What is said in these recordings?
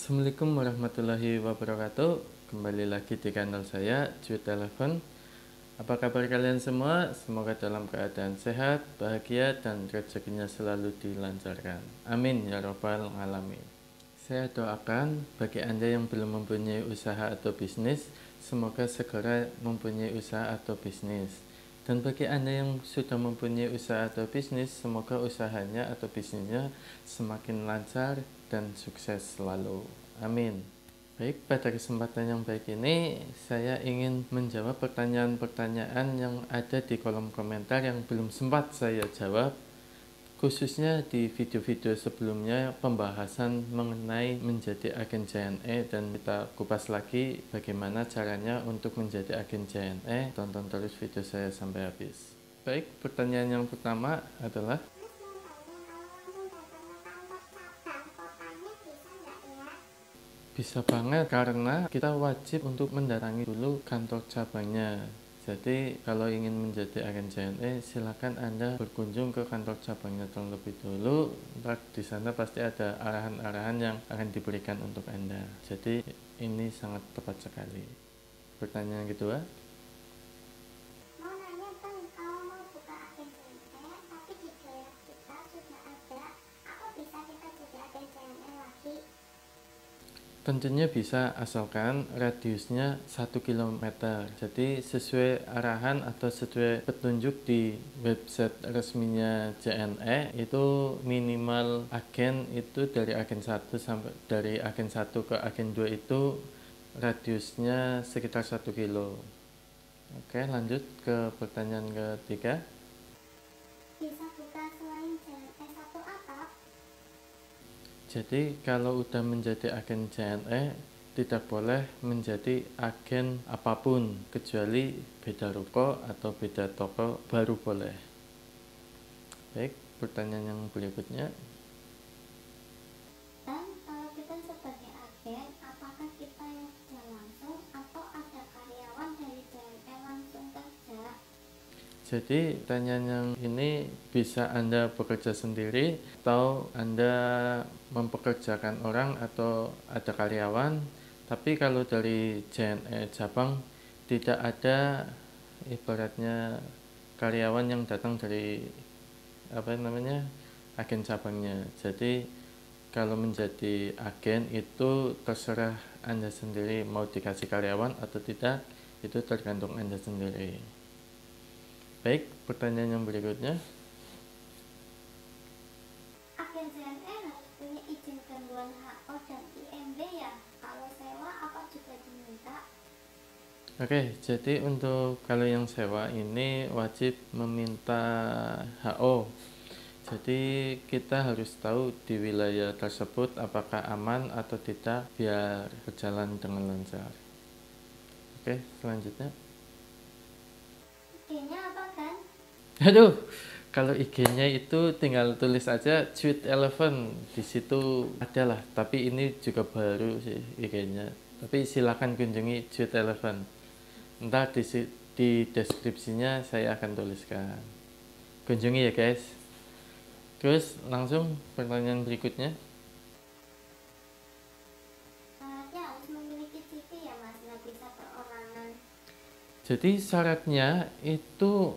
Assalamualaikum warahmatullahi wabarakatuh. Kembali lagi di kanal saya, Jude Eleven. Apa kabar kalian semua? Semoga dalam keadaan sehat, bahagia, dan rezekinya selalu dilancarkan. Amin ya robbal alamin. Saya doakan bagi Anda yang belum mempunyai usaha atau bisnis, semoga segera mempunyai usaha atau bisnis. Dan bagi Anda yang sudah mempunyai usaha atau bisnis, semoga usahanya atau bisnisnya semakin lancar dan sukses selalu. Amin. Baik, pada kesempatan yang baik ini, saya ingin menjawab pertanyaan-pertanyaan yang ada di kolom komentar yang belum sempat saya jawab, khususnya di video-video sebelumnya pembahasan mengenai menjadi agen JNE, dan kita kupas lagi bagaimana caranya untuk menjadi agen JNE. Tonton terus video saya sampai habis. Baik, pertanyaan yang pertama adalah, bisa banget, karena kita wajib untuk mendatangi dulu kantor cabangnya. Jadi kalau ingin menjadi agen JNE, silakan Anda berkunjung ke kantor cabangnya terlebih dulu. Ntar di sana pasti ada arahan-arahan yang akan diberikan untuk Anda. Jadi ini sangat tepat sekali. Pertanyaan kedua, tentunya bisa, asalkan radiusnya 1 km. Jadi sesuai arahan atau sesuai petunjuk di website resminya JNE, itu minimal agen itu dari agen 1 sampai dari agen 1 ke agen 2 itu radiusnya sekitar 1 kilo. Oke, lanjut ke pertanyaan ketiga. Jadi kalau udah menjadi agen JNE, tidak boleh menjadi agen apapun kecuali beda ruko atau beda toko baru boleh. Baik, pertanyaan yang berikutnya. Dan kalau kita sebagai agen, apakah kita yang kerja langsung atau ada karyawan dari JNE langsung kerja? Jadi pertanyaan yang ini bisa Anda bekerja sendiri atau Anda mempekerjakan orang atau ada karyawan. Tapi kalau dari JNE cabang tidak ada ibaratnya karyawan yang datang dari agen cabangnya. Jadi kalau menjadi agen itu terserah Anda sendiri mau dikasih karyawan atau tidak, itu tergantung Anda sendiri. Baik, pertanyaan yang berikutnya. Agen JNE harus punya izin gangguan HO dan IMB ya? Kalau sewa apa juga diminta? Oke, jadi untuk kalau yang sewa ini wajib meminta HO. Jadi kita harus tahu di wilayah tersebut apakah aman atau tidak biar berjalan dengan lancar. Oke, selanjutnya. IG-nya apa kan? Aduh, kalau IG-nya itu tinggal tulis aja Jude Eleven, di situ ada lah. Tapi ini juga baru sih IG-nya. Tapi silakan kunjungi Jude Eleven. Ntar di deskripsinya saya akan tuliskan. Kunjungi ya guys. Terus langsung pertanyaan berikutnya. Syaratnya harus memiliki CV ya mas, nggak bisa perorangan. Jadi syaratnya itu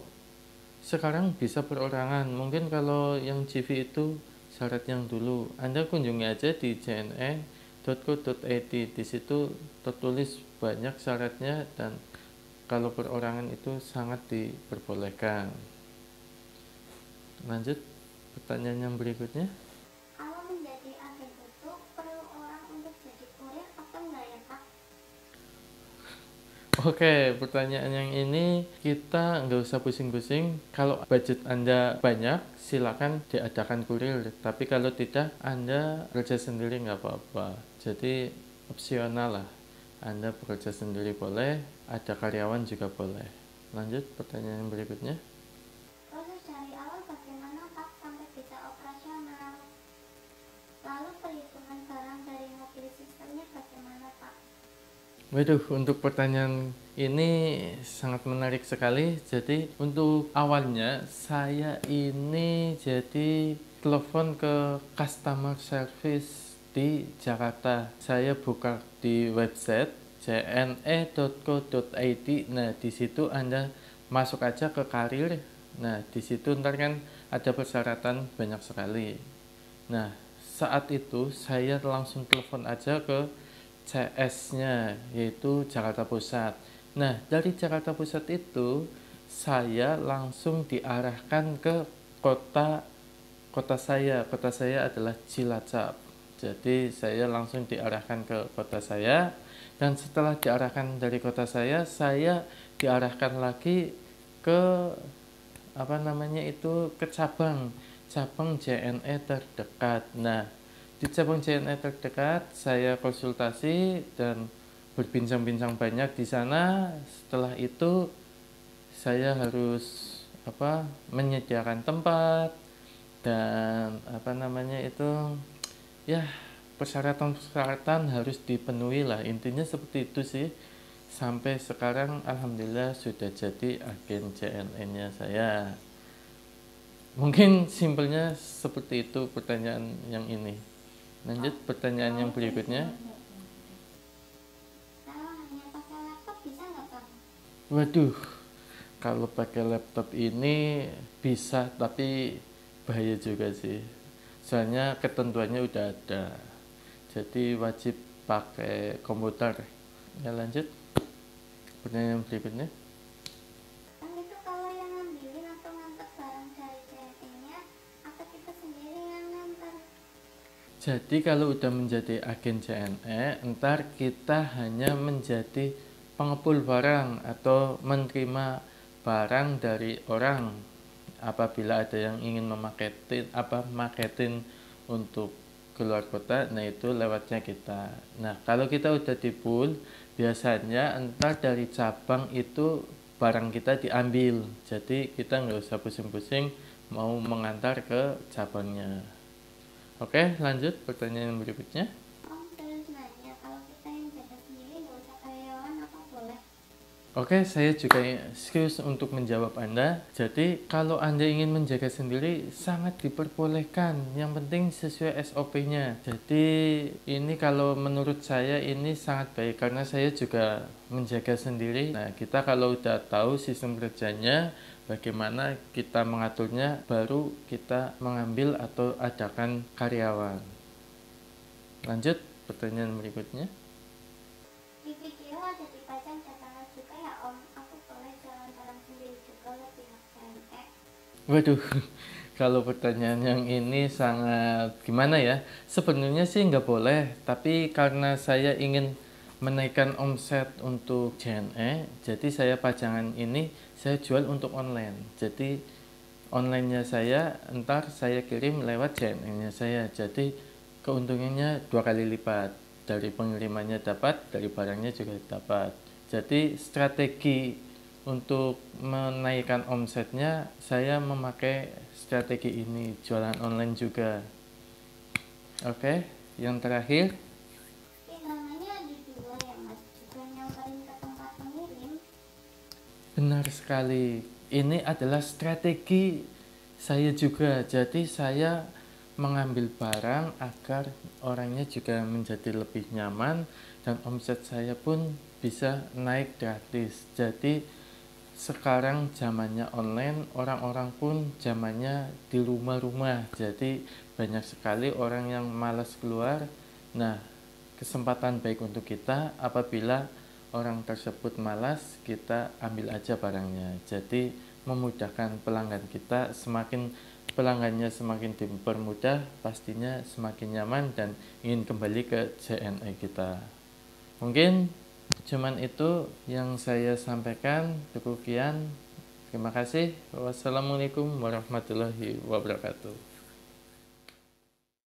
sekarang bisa perorangan. Mungkin kalau yang CV itu syarat yang dulu. Anda kunjungi aja di jne.co.id. Di situ tertulis banyak syaratnya, dan kalau perorangan itu sangat diperbolehkan. Lanjut pertanyaan yang berikutnya. Kalau menjadi agen itu perlu orang untuk jadi kurir atau enggak ya kak? Oke, pertanyaan yang ini kita nggak usah pusing-pusing. Kalau budget Anda banyak, silakan diadakan kurir. Tapi kalau tidak, Anda kerja sendiri nggak apa-apa. Jadi opsional lah. Anda bekerja sendiri boleh, ada karyawan juga boleh. Lanjut pertanyaan yang berikutnya. Proses dari awal bagaimana kak sampai bisa operasional? Lalu perhitungan barang dari mobil sistemnya bagaimana pak? Waduh, untuk pertanyaan ini sangat menarik sekali. Jadi untuk awalnya saya ini jadi telepon ke customer service di Jakarta. Saya buka di website jne.co.id. Nah, di situ Anda masuk aja ke karir. Nah, di situ ntar kan ada persyaratan banyak sekali. Nah, saat itu saya langsung telepon aja ke CS-nya, yaitu Jakarta Pusat. Nah, dari Jakarta Pusat itu saya langsung diarahkan ke kota saya. Kota saya adalah Cilacap. Jadi saya langsung diarahkan ke kota saya, dan setelah diarahkan dari kota saya diarahkan lagi ke ke cabang JNE terdekat. Nah, di cabang JNE terdekat saya konsultasi dan berbincang-bincang banyak di sana. Setelah itu saya harus menyediakan tempat dan ya, persyaratan harus dipenuhi lah, intinya seperti itu sih. Sampai sekarang alhamdulillah sudah jadi agen JNE-nya saya. Mungkin simpelnya seperti itu pertanyaan yang ini. Lanjut pertanyaan yang berikutnya. Kalau hanya pakai laptop bisa nggak, Kang? Waduh, kalau pakai laptop ini bisa, tapi bahaya juga sih. Soalnya ketentuannya udah ada. Jadi wajib pakai komputer. Ya, lanjut. Pertanyaan berikutnya. Kan itu kalau yang ngambilin atau ngantar barang dari JNE-nya, atau kita sendiri yang ngantar? Jadi kalau udah menjadi agen JNE, ntar kita hanya menjadi pengepul barang atau menerima barang dari orang. Apabila ada yang ingin maketin untuk keluar kota, nah itu lewatnya kita. Nah, kalau kita udah di pool, biasanya entar dari cabang itu barang kita diambil. Jadi kita nggak usah pusing-pusing mau mengantar ke cabangnya. Oke, lanjut pertanyaan berikutnya. Om terus nanya, kalau kita yang jaga sendiri nggak usah karyawan apa boleh? Oke, saya juga serius untuk menjawab Anda. Jadi, kalau Anda ingin menjaga sendiri, sangat diperbolehkan. Yang penting sesuai SOP-nya. Jadi, ini kalau menurut saya ini sangat baik karena saya juga menjaga sendiri. Nah, kita kalau udah tahu sistem kerjanya, bagaimana kita mengaturnya, baru kita mengambil atau adakan karyawan. Lanjut, pertanyaan berikutnya. Di video ada dipajang catangan juga ya Om, aku boleh jalan barang sendiri juga ke pihak JNE? Waduh, kalau pertanyaan yang ini sangat gimana ya? Sebenarnya sih nggak boleh, tapi karena saya ingin menaikkan omset untuk JNE, jadi saya pajangan ini saya jual untuk online. Jadi onlinenya saya entar saya kirim lewat JNE-nya saya. Jadi keuntungannya 2 kali lipat. Dari pengirimannya dapat, dari barangnya juga dapat. Jadi strategi untuk menaikkan omsetnya, saya memakai strategi ini, jualan online juga. Oke, yang terakhir. Namanya ada dua ya Mas, juga nyamperin ke tempat pengirim. Benar sekali, ini adalah strategi saya juga. Jadi saya mengambil barang agar orangnya juga menjadi lebih nyaman dan omset saya pun bisa naik gratis. Jadi sekarang zamannya online, orang-orang pun zamannya di rumah-rumah. Jadi banyak sekali orang yang malas keluar. Nah, kesempatan baik untuk kita apabila orang tersebut malas, kita ambil aja barangnya. Jadi memudahkan pelanggan kita. Semakin pelanggannya semakin dipermudah, pastinya semakin nyaman dan ingin kembali ke JNE kita. Mungkin cuman itu yang saya sampaikan. Cukup sekian. Terima kasih. Wassalamualaikum warahmatullahi wabarakatuh.